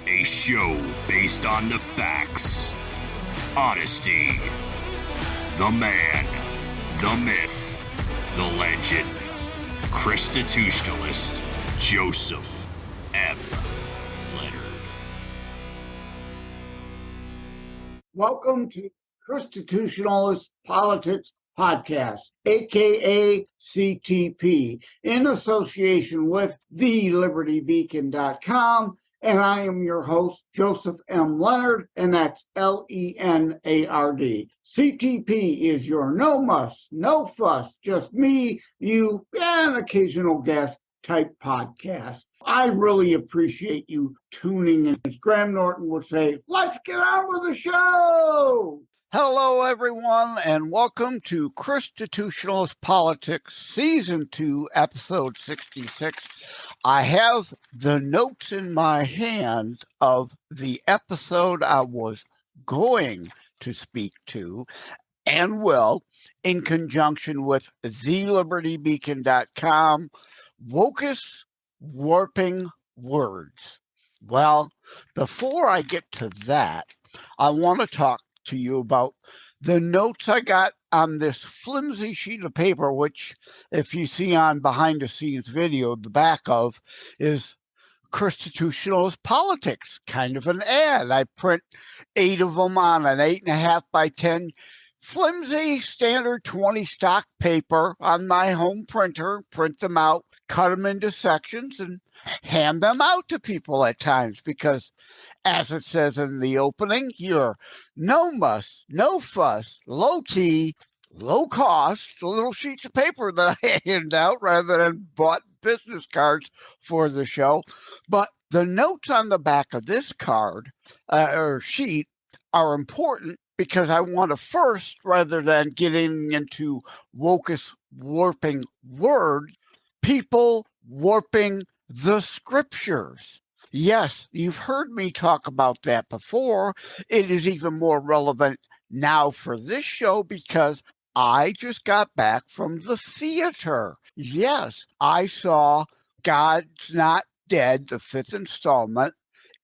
A show based on the facts, honesty, the man, the myth, the legend. ChristiTutionalist Joseph M. Leonard. Welcome to ChristiTutionalist Politics Podcast, aka CTP, in association with thelibertybeacon.com. And I am your host, Joseph M. Leonard, and that's Leonard. CTP is your no muss, no fuss, just me, you, and occasional guest type podcast. I really appreciate you tuning in. As Graham Norton would say, let's get on with the show. Hello, everyone, and welcome to ChristiTutionalist Politics, Season 2, Episode 66. I have the notes in my hand of the episode I was going to speak to and will, in conjunction with thelibertybeacon.com, WOKEists Warping Words. Well, before I get to that, I want to talk to you about the notes I got on this flimsy sheet of paper, which, if you see on behind the scenes video, the back of is ChristiTutionalist Politics, kind of an ad. I print 8 of them on an 8.5 by 10 flimsy standard 20 stock paper on my home printer, print them out, cut them into sections, and hand them out to people at times because, as it says in the opening, you're no muss, no fuss, low key, low cost, little sheets of paper that I hand out rather than bought business cards for the show. But the notes on the back of this card or sheet are important because I want to first, rather than getting into WOKEists warping words, people warping the scriptures. Yes, you've heard me talk about that before. It is even more relevant now for this show because I just got back from the theater. Yes, I saw God's Not Dead, the 5th installment,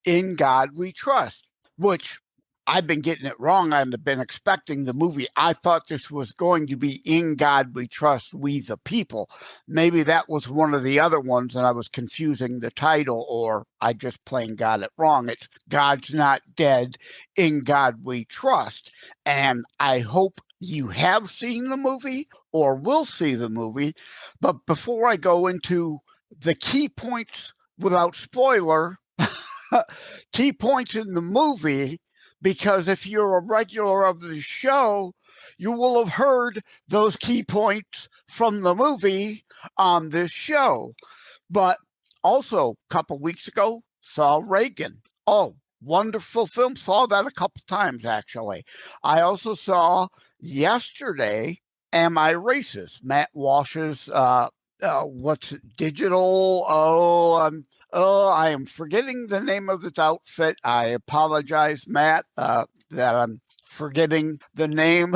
In God We Trust, which I've been getting it wrong. I've been expecting the movie. I thought this was going to be In God We Trust, We the People. Maybe that was one of the other ones and I was confusing the title, or I just plain got it wrong. It's God's Not Dead, In God We Trust. And I hope you have seen the movie or will see the movie. But before I go into the key points without spoiler, key points in the movie, because if you're a regular of the show, you will have heard those key points from the movie on this show. But also, a couple weeks ago, saw Reagan. Oh, wonderful film. Saw that a couple times, actually. I also saw yesterday, Am I Racist? Matt Walsh's, digital? I am forgetting the name of his outfit. I apologize, Matt, that I'm forgetting the name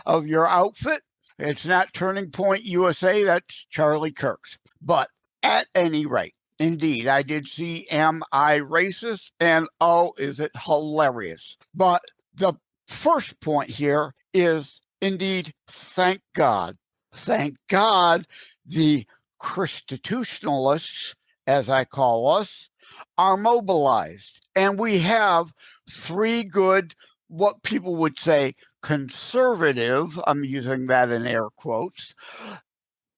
of your outfit. It's not Turning Point USA. That's Charlie Kirk's. But at any rate, indeed, I did see Am I Racist? And oh, is it hilarious. But the first point here is, indeed, thank God. Thank God the ChristiTutionalists, as I call us, are mobilized. And we have 3 good, what people would say, conservative, I'm using that in air quotes,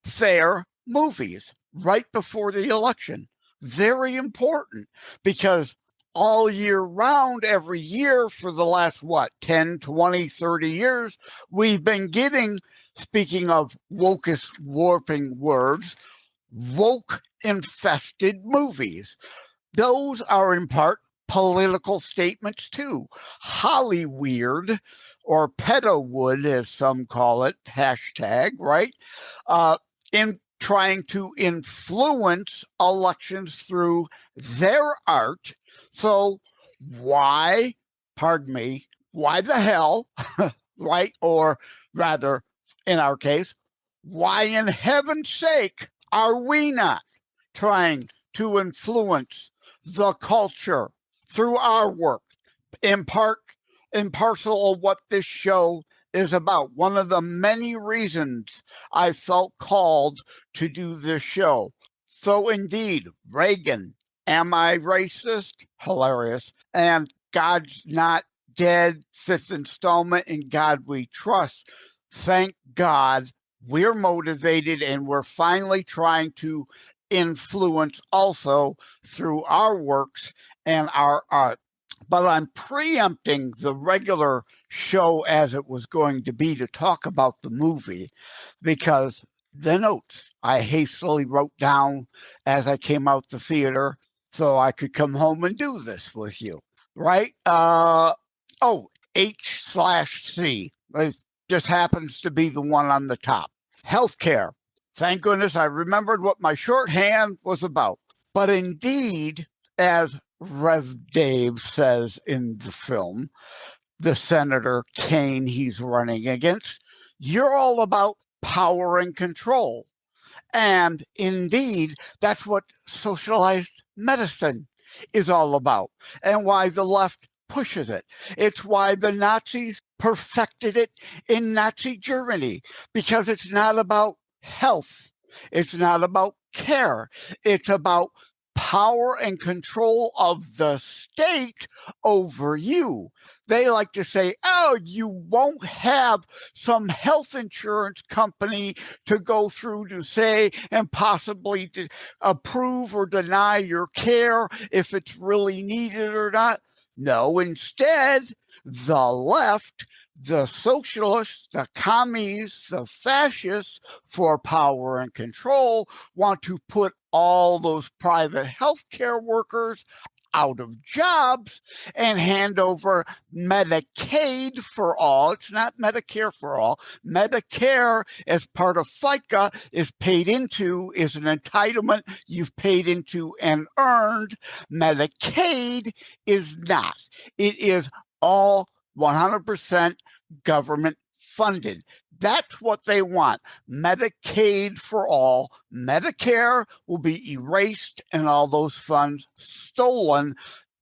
fair movies right before the election. Very important because all year round, every year for the last, 10, 20, 30 years, we've been getting, speaking of WOKEists warping words, woke-infested movies. Those are in part political statements too. Hollyweird, or pedowood as some call it, hashtag, right? In trying to influence elections through their art. So why the hell, right? Or rather, in our case, why in heaven's sake are we not trying to influence the culture through our work, in part and parcel of what this show is about. One of the many reasons I felt called to do this show. So indeed, Reagan, Am I Racist? Hilarious. And God's Not Dead, fifth installment, In God We Trust. Thank God we're motivated and we're finally trying to influence also through our works and our art. But I'm preempting the regular show as it was going to be to talk about the movie because the notes I hastily wrote down as I came out the theater so I could come home and do this with you, right? H/C. It just happens to be the one on the top. Healthcare. Thank goodness I remembered what my shorthand was about. But indeed, as Rev Dave says in the film, the Senator Kane he's running against, you're all about power and control. And indeed, that's what socialized medicine is all about and why the left pushes it. It's why the Nazis perfected it in Nazi Germany, because it's not about health. It's not about care. It's about power and control of the state over you. They like to say, oh, you won't have some health insurance company to go through to say and possibly to approve or deny your care if it's really needed or not. No, instead, the left, the socialists, the commies, the fascists, for power and control, want to put all those private healthcare workers out of jobs and hand over Medicaid for all. It's not Medicare for all. Medicare, as part of FICA, is paid into, is an entitlement you've paid into and earned. Medicaid is not. It is all 100% government funded. That's what they want. Medicaid for all. Medicare will be erased and all those funds stolen,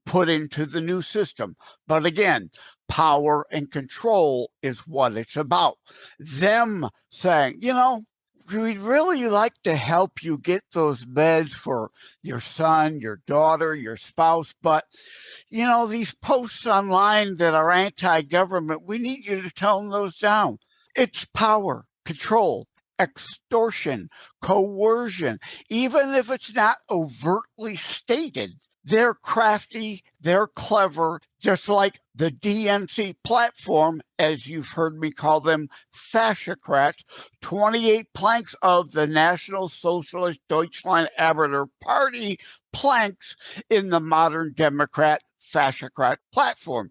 put into the new system. But again, power and control is what it's about. Them saying, you know, we'd really like to help you get those meds for your son, your daughter, your spouse, but you know, these posts online that are anti-government, we need you to tone those down. It's power, control, extortion, coercion, even if it's not overtly stated. They're crafty, they're clever, just like the DNC platform, as you've heard me call them, fascocrats, 28 planks of the National Socialist Deutschland Arbeiter Party planks in the modern Democrat fascocrat platform.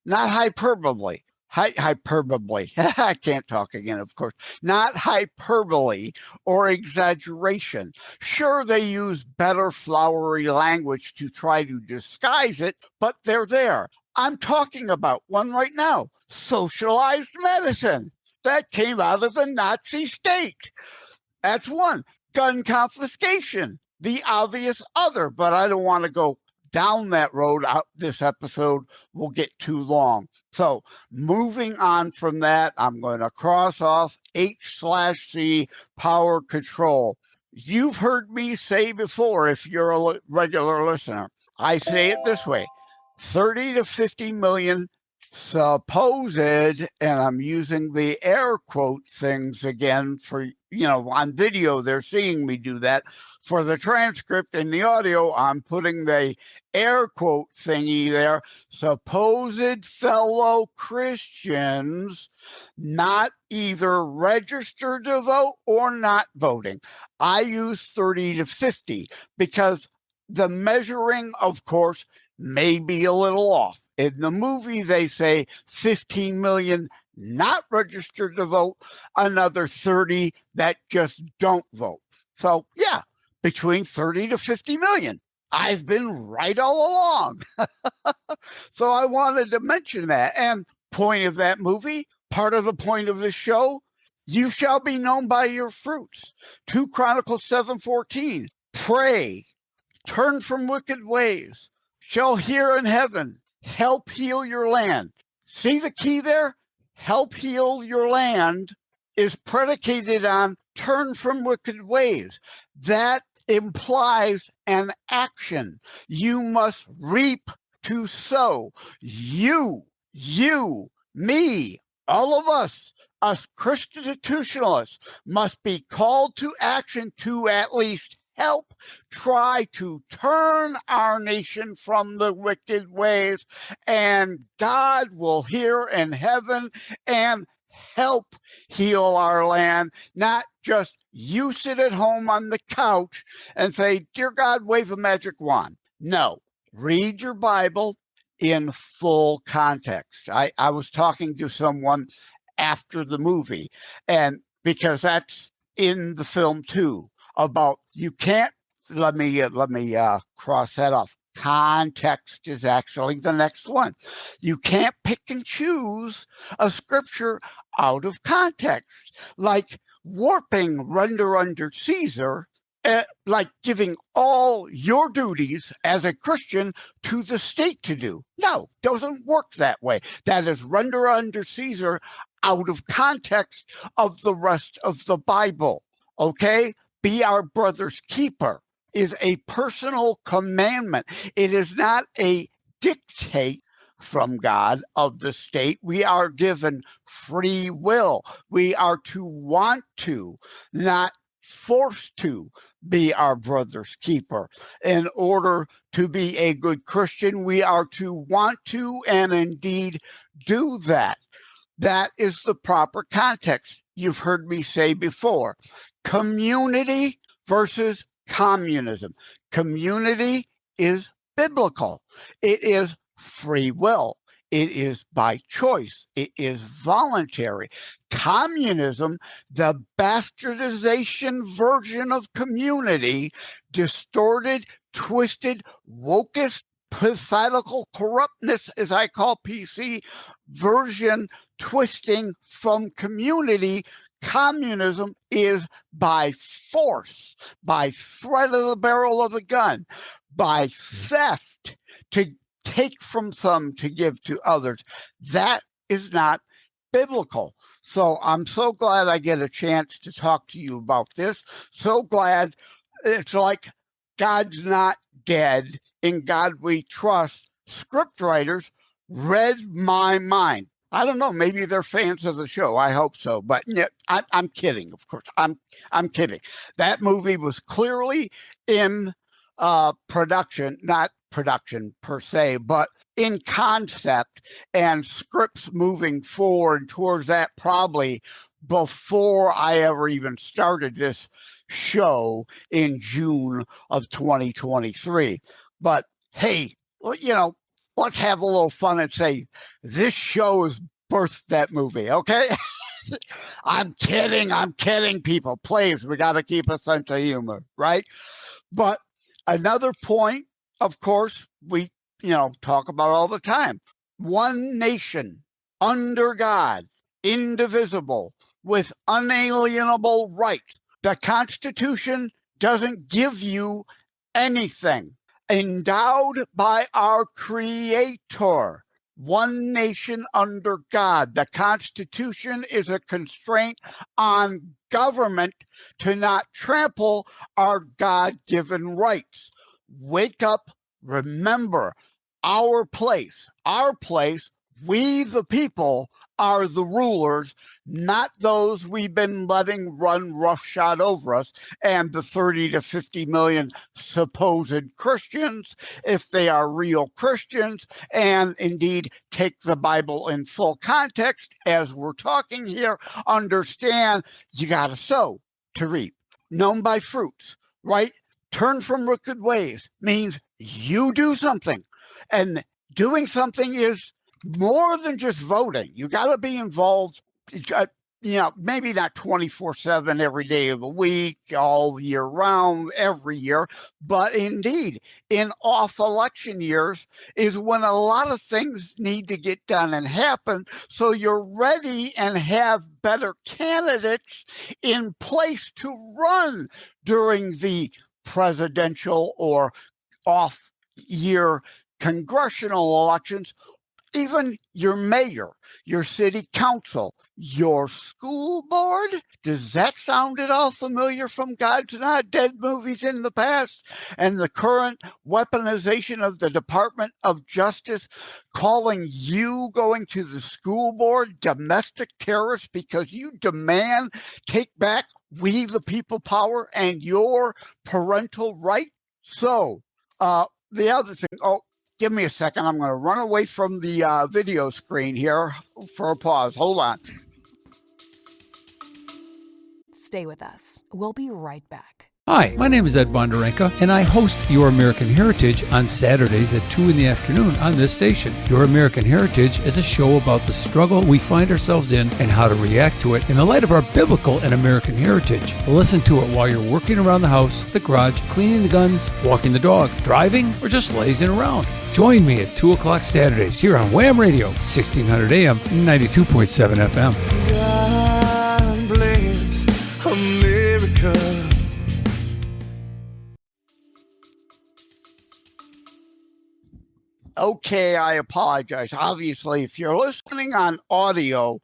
Not hyperbole. Hyperbole. I can't talk again, of course. Not hyperbole or exaggeration. Sure, they use better flowery language to try to disguise it, but they're there. I'm talking about one right now. Socialized medicine. That came out of the Nazi state. That's one. Gun confiscation. The obvious other, but I don't want to go down that road. This episode will get too long. So moving on from that, I'm going to cross off H/C, power control. You've heard me say before, if you're a regular listener, I say it this way: 30 to 50 million supposed, and I'm using the air quote things again for, you know, on video, they're seeing me do that. For the transcript and the audio, I'm putting the air quote thingy there. Supposed fellow Christians not either registered to vote or not voting. I use 30 to 50 because the measuring, of course, may be a little off. In the movie, they say 15 million not registered to vote, another 30 that just don't vote. So, yeah, between 30 to 50 million. I've been right all along. So I wanted to mention that. And point of that movie, part of the point of the show, you shall be known by your fruits. 2 Chronicles 7:14. Pray, turn from wicked ways, shall hear in heaven, help heal your land. See the key there? Help heal your land is predicated on turn from wicked ways. That implies an action. You must reap to sow. You, me, all of us ChristiTutionalists must be called to action to at least help try to turn our nation from the wicked ways, and God will hear in heaven and help heal our land, not just you sit at home on the couch and say, "Dear God, wave a magic wand." No, read your Bible in full context. I was talking to someone after the movie, and because that's in the film too, about you can't, let me cross that off. Context is actually the next one. You can't pick and choose a scripture out of context, like warping render under Caesar, like giving all your duties as a Christian to the state to do. No, doesn't work that way. That is render under Caesar out of context of the rest of the Bible. Okay? Be our brother's keeper is a personal commandment. It is not a dictate from God of the state. We are given free will. We are to want to, not forced to be our brother's keeper. In order to be a good Christian, we are to want to and indeed do that. That is the proper context. You've heard me say before, community versus communism. Community is biblical. It is free will. It is by choice. It is voluntary. Communism, the bastardization version of community, distorted, twisted, wokeist, pathetical corruptness, as I call PC, version twisting from community. Communism is by force, by threat of the barrel of the gun, by theft, to take from some to give to others. That is not biblical. So I'm so glad I get a chance to talk to you about this. So glad. It's like God's not dead. In God we trust. Scriptwriters read my mind. I don't know. Maybe they're fans of the show. I hope so. But yeah, I'm kidding. Of course, I'm kidding. That movie was clearly in production, not production per se, but in concept and scripts moving forward towards that, probably before I ever even started this show in June of 2023. But hey, let's have a little fun and say this show has birthed that movie, okay? I'm kidding, people. Please, we got to keep a sense of humor, right? But another point, of course, we talk about all the time. One nation under God, indivisible, with unalienable rights. The Constitution doesn't give you anything. Endowed by our Creator. One nation under God. The Constitution is a constraint on government to not trample our God-given rights. Wake up, remember, our place, we the people are the rulers, not those we've been letting run roughshod over us, and the 30 to 50 million supposed Christians, if they are real Christians, and indeed take the Bible in full context as we're talking here, understand you got to sow to reap, known by fruits, right? Turn from wicked ways means you do something, and doing something is more than just voting. You got to be involved, maybe not 24/7 every day of the week, all year round, every year, but indeed in off-election years is when a lot of things need to get done and happen, so you're ready and have better candidates in place to run during the presidential or off-year congressional elections, even your mayor, your city council, your school board. Does that sound at all familiar from God's Not Dead movies in the past? And the current weaponization of the Department of Justice, calling you going to the school board domestic terrorists because you demand take back we the people power and your parental right? So the other thing, give me a second. I'm going to run away from the video screen here for a pause. Hold on. Stay with us. We'll be right back. Hi, my name is Ed Bondarenka, and I host Your American Heritage on Saturdays at 2 in the afternoon on this station. Your American Heritage is a show about the struggle we find ourselves in and how to react to it in the light of our biblical and American heritage. Listen to it while you're working around the house, the garage, cleaning the guns, walking the dog, driving, or just lazing around. Join me at 2 o'clock Saturdays here on Wham Radio, 1600 AM, 92.7 FM. God bless America. Okay, I apologize. Obviously, if you're listening on audio,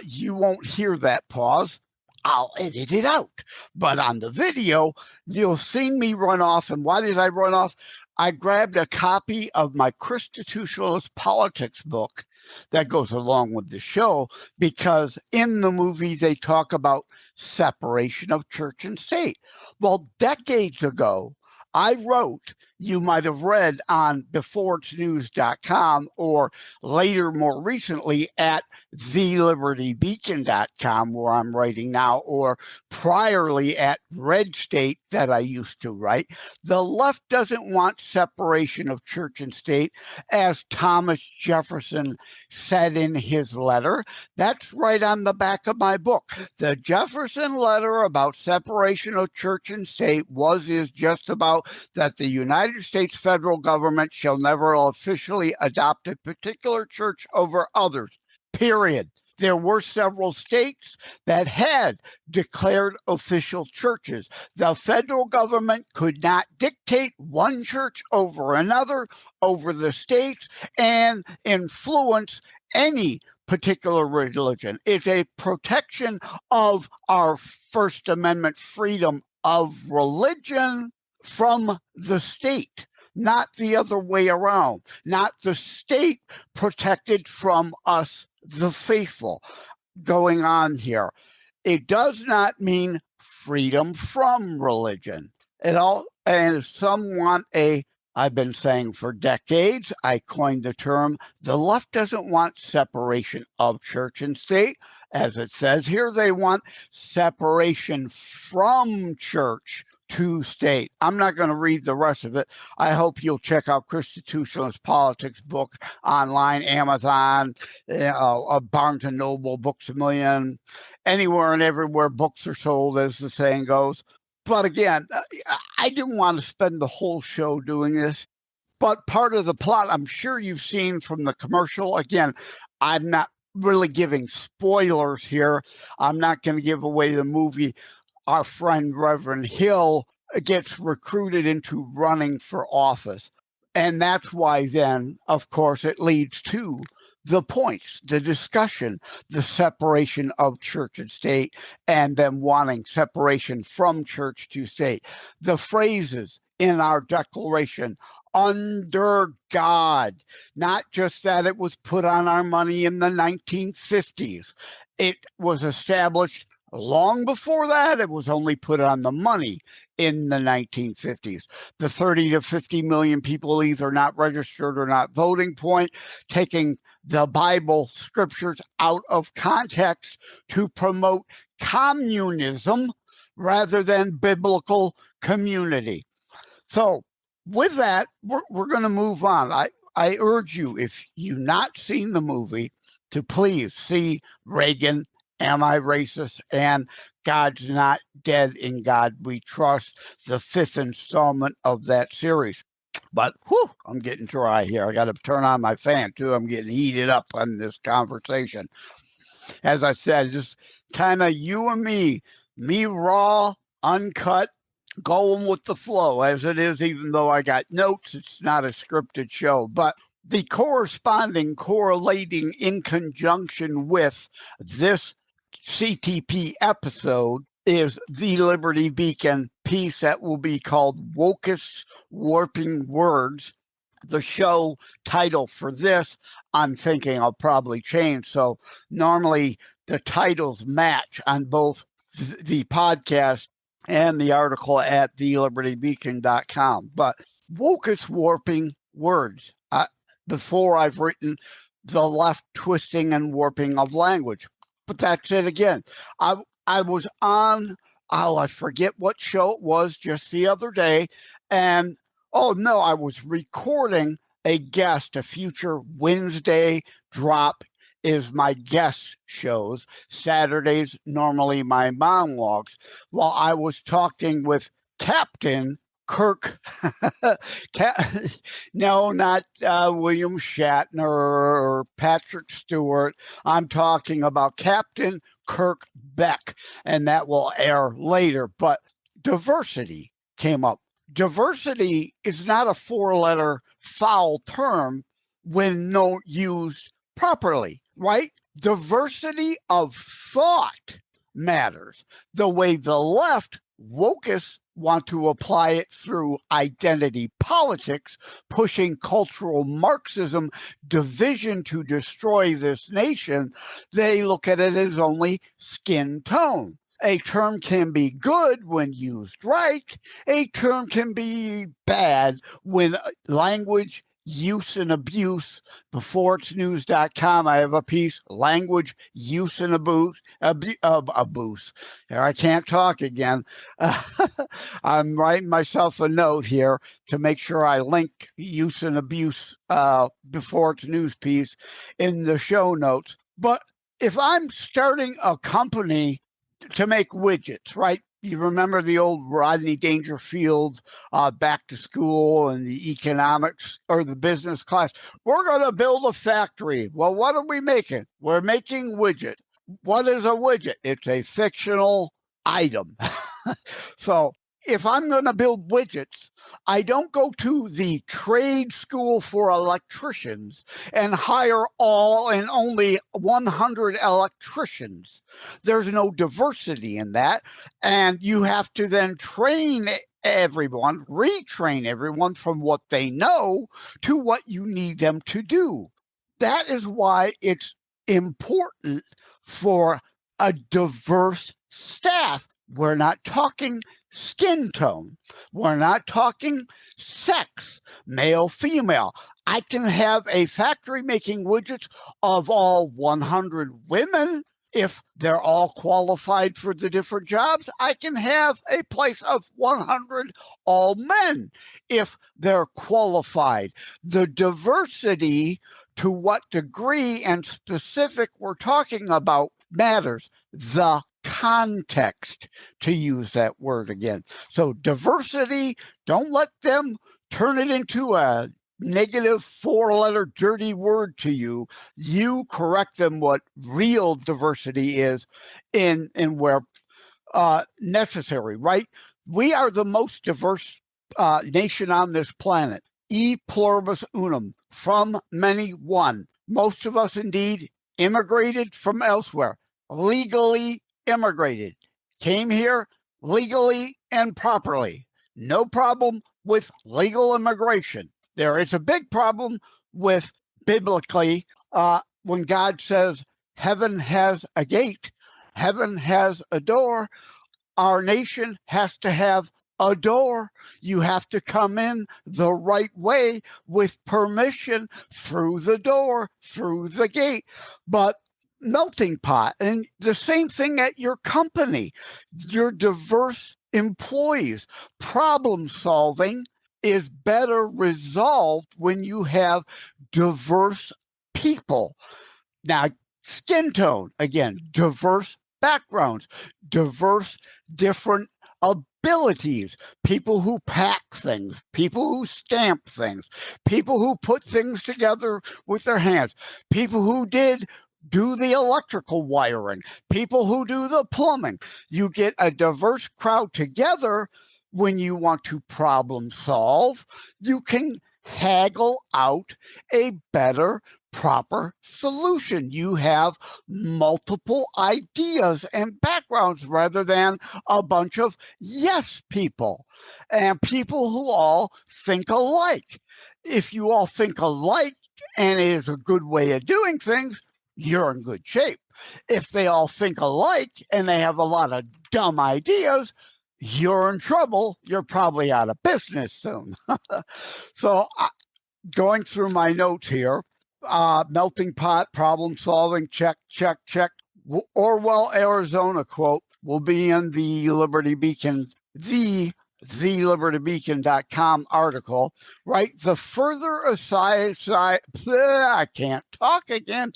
you won't hear that pause. I'll edit it out. But on the video, you'll see me run off. And why did I run off? I grabbed a copy of my ChristiTutionalist politics book that goes along with the show, because in the movie, they talk about separation of church and state. Well, decades ago, I wrote, you might have read on beforeitsnews.com, or later, more recently, at thelibertybeacon.com, where I'm writing now, or priorly at Red State that I used to write. The left doesn't want separation of church and state, as Thomas Jefferson said in his letter. That's right on the back of my book. The Jefferson letter about separation of church and state is just about that the United States federal government shall never officially adopt a particular church over others, period. There were several states that had declared official churches. The federal government could not dictate one church over another, over the states, and influence any particular religion. It's a protection of our First Amendment freedom of religion from the state, not the other way around, not the state protected from us, the faithful. Going on here, it does not mean freedom from religion at all. And some want I've been saying for decades, I coined the term, the left doesn't want separation of church and state. As it says here, they want separation from church to state. I'm not going to read the rest of it. I hope you'll check out ChristiTutionalist Politics book online, Amazon, Barnes & Noble, Books A Million, anywhere and everywhere books are sold, as the saying goes. But again, I didn't want to spend the whole show doing this. But part of the plot, I'm sure you've seen from the commercial. Again, I'm not really giving spoilers here. I'm not going to give away the movie. Our friend Reverend Hill gets recruited into running for office. And that's why then, of course, it leads to the points, the discussion, the separation of church and state, and them wanting separation from church to state. The phrases in our declaration, under God, not just that it was put on our money in the 1950s. It was established long before that. It was only put on the money in the 1950s. The 30 to 50 million people either not registered or not voting point, taking the Bible scriptures out of context to promote communism rather than biblical community. So with that, we're going to move on. I urge you, if you've not seen the movie, to please see Reagan, Am I Racist? And God's Not Dead, In God We Trust, the 5th installment of that series. But I'm getting dry here. I got to turn on my fan too. I'm getting heated up on this conversation. As I said, just kind of you and me raw, uncut, going with the flow as it is, even though I got notes. It's not a scripted show, but the correlating in conjunction with this CTP episode is the Liberty Beacon piece that will be called WOKEists Warping Words. The show title for this, I'm thinking I'll probably change. So normally the titles match on both the podcast and the article at thelibertybeacon.com. But WOKEists Warping Words. Before I've written the left twisting and warping of language. But that's it again. I was on, I forget what show it was just the other day. And, I was recording a guest, a future Wednesday drop is my guest shows. Saturdays, normally my monologues. While I was talking with Captain Kirk, no, not William Shatner or Patrick Stewart. I'm talking about Captain Kirk Beck, and that will air later. But diversity came up. Diversity is not a four-letter foul term when not used properly, right? Diversity of thought matters. The way the left, wokeists, want to apply it through identity politics, pushing cultural Marxism, division to destroy this nation, they look at it as only skin tone. A term can be good when used right. A term can be bad when language use and abuse. Beforeitsnews.com, I have a piece, language use and abuse. Here, I can't talk again. I'm writing myself a note here to make sure I link use and abuse before it's news piece in the show notes. But if I'm starting a company to make widgets, right? You remember the old Rodney Dangerfield back to school and the economics or the business class. We're going to build a factory. Well, what are we making? We're making widget. What is a widget? It's a fictional item. So if I'm going to build widgets, I don't go to the trade school for electricians and hire all and only 100 electricians. There's no diversity in that. And you have to then train everyone, retrain everyone from what they know to what you need them to do. That is why it's important for a diverse staff. We're not talking skin tone. We're not talking sex, male, female. I can have a factory making widgets of all 100 women. If they're all qualified for the different jobs, I can have a place of 100 all men if they're qualified. The diversity, to what degree and specific we're talking about, matters. The context, to use that word again. So diversity, don't let them turn it into a negative four-letter dirty word to you. You correct them what real diversity is in where necessary, right? We are the most diverse nation on this planet. E pluribus unum, from many one. Most of us indeed immigrated from elsewhere, legally immigrated, came here legally and properly. No problem with legal immigration. There is a big problem with biblically when God says heaven has a gate, heaven has a door. Our nation has to have a door. You have to come in the right way with permission through the door, through the gate. But melting pot, and the same thing at your company, your diverse employees. Problem solving is better resolved when you have diverse people. Now, skin tone, again, diverse backgrounds, diverse different abilities, people who pack things, people who stamp things, people who put things together with their hands, people who do the electrical wiring, people who do the plumbing. You get a diverse crowd together, when you want to problem solve, you can haggle out a better, proper solution. You have multiple ideas and backgrounds rather than a bunch of yes people and people who all think alike. If you all think alike and it is a good way of doing things, you're in good shape. If they all think alike and they have a lot of dumb ideas, you're in trouble. You're probably out of business soon. So going through my notes here, melting pot, problem solving, check, check, check. Orwell, Arizona quote will be in the Liberty Beacon, thelibertybeacon.com article, right? The further I can't talk again.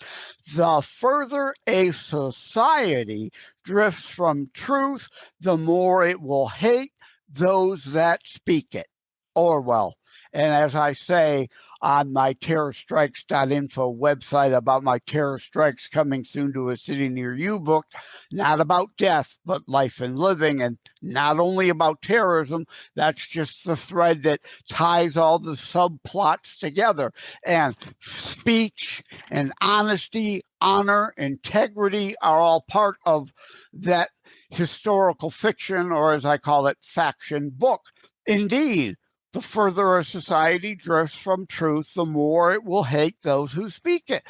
The further a society drifts from truth, the more it will hate those that speak it. Orwell. And as I say on my terrorstrikes.info website about my Terror Strikes Coming Soon to a City Near You book, not about death, but life and living, and not only about terrorism, that's just the thread that ties all the subplots together. And speech and honesty, honor, integrity are all part of that historical fiction, or as I call it, faction book. Indeed, the further a society drifts from truth, the more it will hate those who speak it.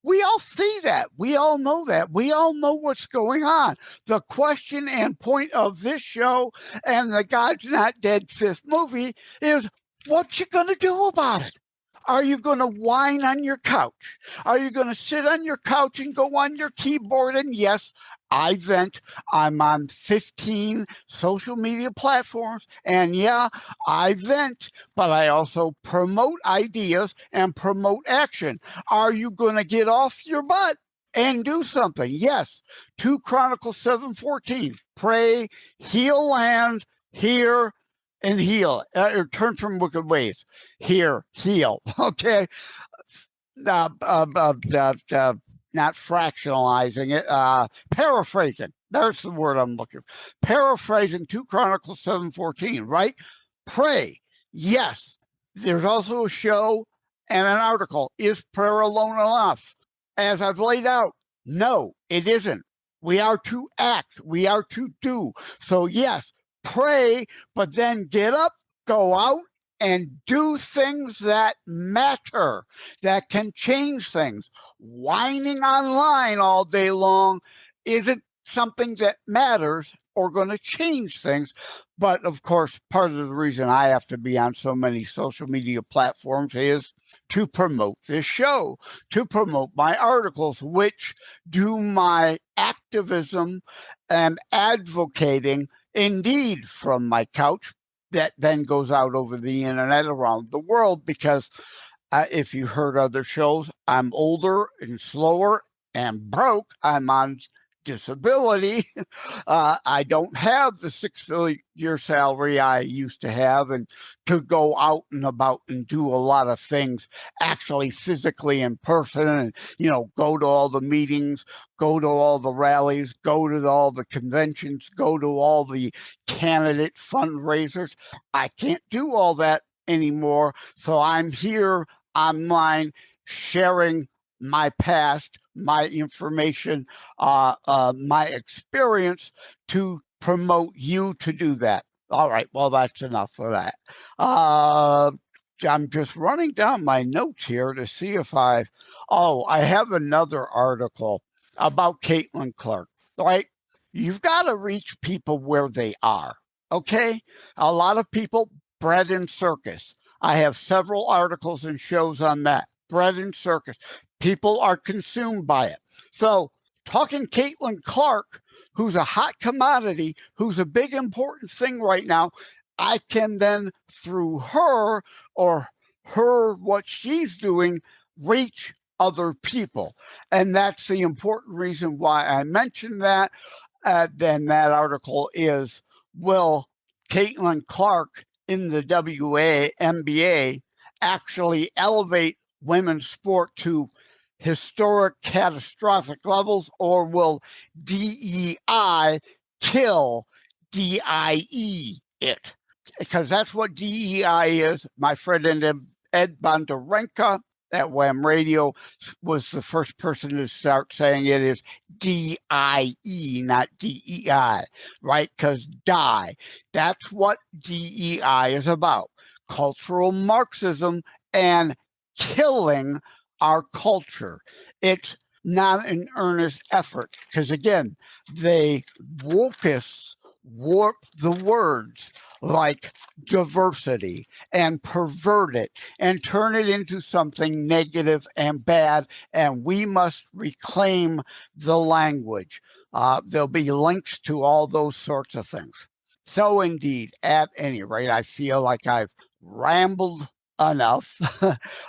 We all see that. We all know that. We all know what's going on. The question and point of this show and the God's Not Dead fifth movie is, what you going to do about it? Are you going to whine on your couch? Are you going to sit on your couch and go on your keyboard? And yes, I vent. I'm on 15 social media platforms. And yeah, I vent, but I also promote ideas and promote action. Are you going to get off your butt and do something? Yes. 2 Chronicles 7:14. Pray, heal land, hear, and heal, or turn from wicked ways. Hear, heal. Okay. Not fractionalizing it, paraphrasing. There's the word I'm looking for. Paraphrasing 2 Chronicles 7:14, right? Pray. Yes. There's also a show and an article. Is prayer alone enough? As I've laid out, no, it isn't. We are to act. We are to do. So yes, pray, but then get up, go out, and do things that matter, that can change things. Whining online all day long isn't something that matters or going to change things. But of course, part of the reason I have to be on so many social media platforms is to promote this show, to promote my articles, which do my activism and advocating indeed from my couch, that then goes out over the internet around the world. Because if you heard other shows, I'm older and slower and broke. I'm on disability. I don't have the 6-figure salary I used to have, and to go out and about and do a lot of things actually physically in person, and go to all the meetings, go to all the rallies, go to all the conventions, go to all the candidate fundraisers. I can't do all that anymore. So I'm here online sharing my past, my information, my experience to promote you to do that. All right, well, that's enough of that. I'm just running down my notes here to see if I have another article about Caitlin Clark, right? You've got to reach people where they are, okay? A lot of people, bread and circus. I have several articles and shows on that. Bread and circus. People are consumed by it. So talking Caitlin Clark, who's a hot commodity, who's a big important thing right now, I can then, through her or what she's doing, reach other people. And that's the important reason why I mentioned that. Then that article is, will Caitlin Clark in the WNBA actually elevate women's sport to historic catastrophic levels, or will DEI kill DIE it? because that's what DEI is. My friend Ed Bondarenka at Wham Radio was the first person to start saying it is DIE, not DEI, right? Because die, that's what DEI is about. Cultural Marxism and killing our culture. It's not an earnest effort because, again, they wokeists warp the words like diversity and pervert it and turn it into something negative and bad, and we must reclaim the language. There'll be links to all those sorts of things. So indeed, at any rate, I feel like I've rambled enough.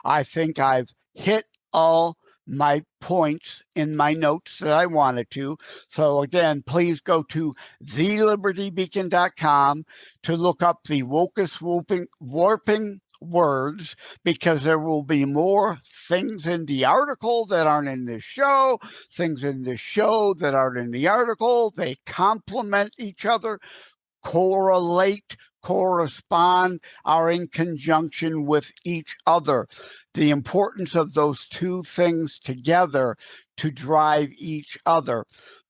I think I've hit all my points in my notes that I wanted to. So again, please go to thelibertybeacon.com to look up the WOKEists Warping Words, because there will be more things in the article that aren't in this show, things in the show that aren't in the article. They complement each other, correlate, correspond, are in conjunction with each other. The importance of those two things together to drive each other.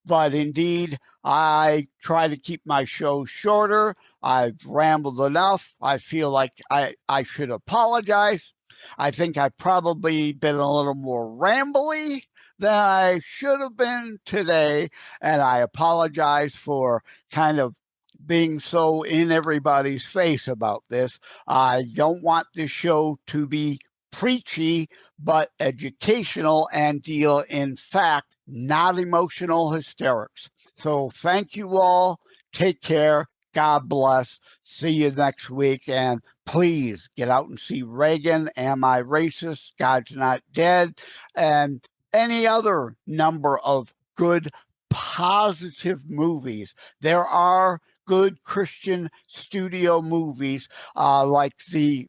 But indeed, I try to keep my show shorter. I've rambled enough. I feel like I should apologize. I think I've probably been a little more rambly than I should have been today. And I apologize for kind of being so in everybody's face about this. I don't want this show to be preachy, but educational and deal in fact, not emotional hysterics. So thank you all. Take care. God bless. See you next week. And please get out and see Reagan, Am I Racist? God's Not Dead, and any other number of good, positive movies. There are good Christian studio movies, like the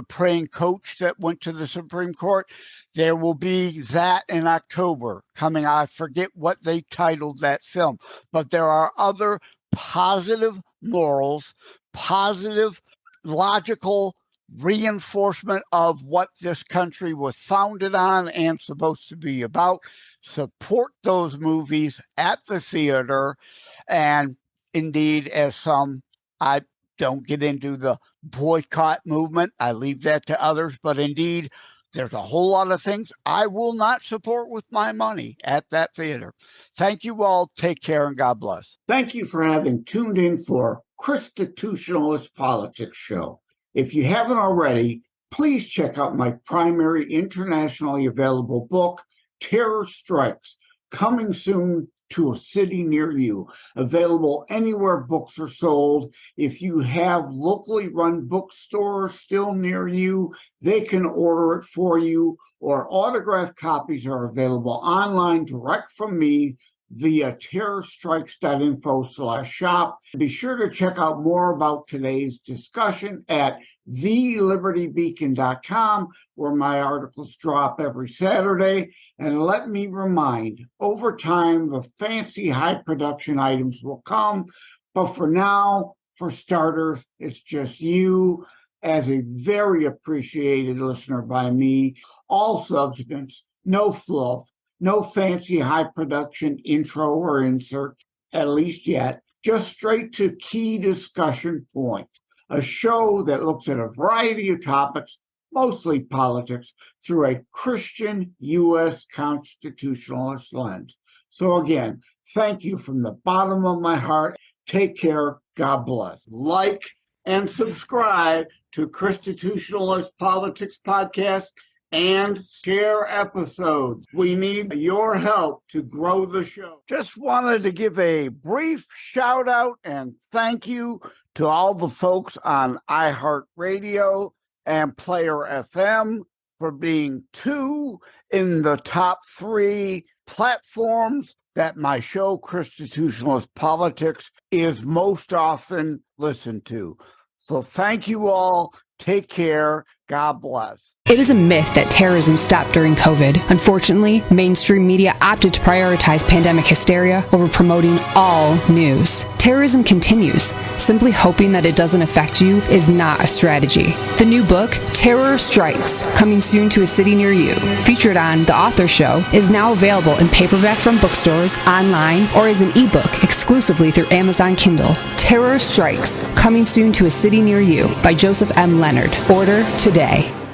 Praying Coach that went to the Supreme Court. There will be that in October coming. I forget what they titled that film, but there are other positive morals, positive, logical reinforcement of what this country was founded on and supposed to be about. Support those movies at the theater. And indeed, as some, I don't get into the boycott movement. I leave that to others. But indeed, there's a whole lot of things I will not support with my money at that theater. Thank you all. Take care and God bless. Thank you for having tuned in for ChristiTutionalist Politics Show. If you haven't already, please check out my primary internationally available book, Terror Strikes, coming soon to a city near you, available anywhere books are sold. If you have locally run bookstores still near you, they can order it for you, or autographed copies are available online direct from me via terrorstrikes.info/shop. Be sure to check out more about today's discussion at thelibertybeacon.com, where my articles drop every Saturday. And let me remind, over time, the fancy high production items will come. But for now, for starters, it's just you as a very appreciated listener by me. All substance, no fluff, no fancy high production intro or insert, at least yet, just straight to key discussion points. A show that looks at a variety of topics, mostly politics, through a Christian U.S. constitutionalist lens. So again, thank you from the bottom of my heart. Take care. God bless. Like and subscribe to ChristiTutionalist Politics Podcast and share episodes. We need your help to grow the show. Just wanted to give a brief shout out and thank you to all the folks on iHeartRadio and Player FM for being 2 in the top 3 platforms that my show, ChristiTutionalist Politics, is most often listened to. So thank you all. Take care. God bless. It is a myth that terrorism stopped during COVID. Unfortunately, mainstream media opted to prioritize pandemic hysteria over promoting all news. Terrorism continues. Simply hoping that it doesn't affect you is not a strategy. The new book, Terror Strikes, coming soon to a city near you, featured on The Author Show, is now available in paperback from bookstores, online, or as an ebook exclusively through Amazon Kindle. Terror Strikes, coming soon to a city near you by Joseph M. Leonard. Order today.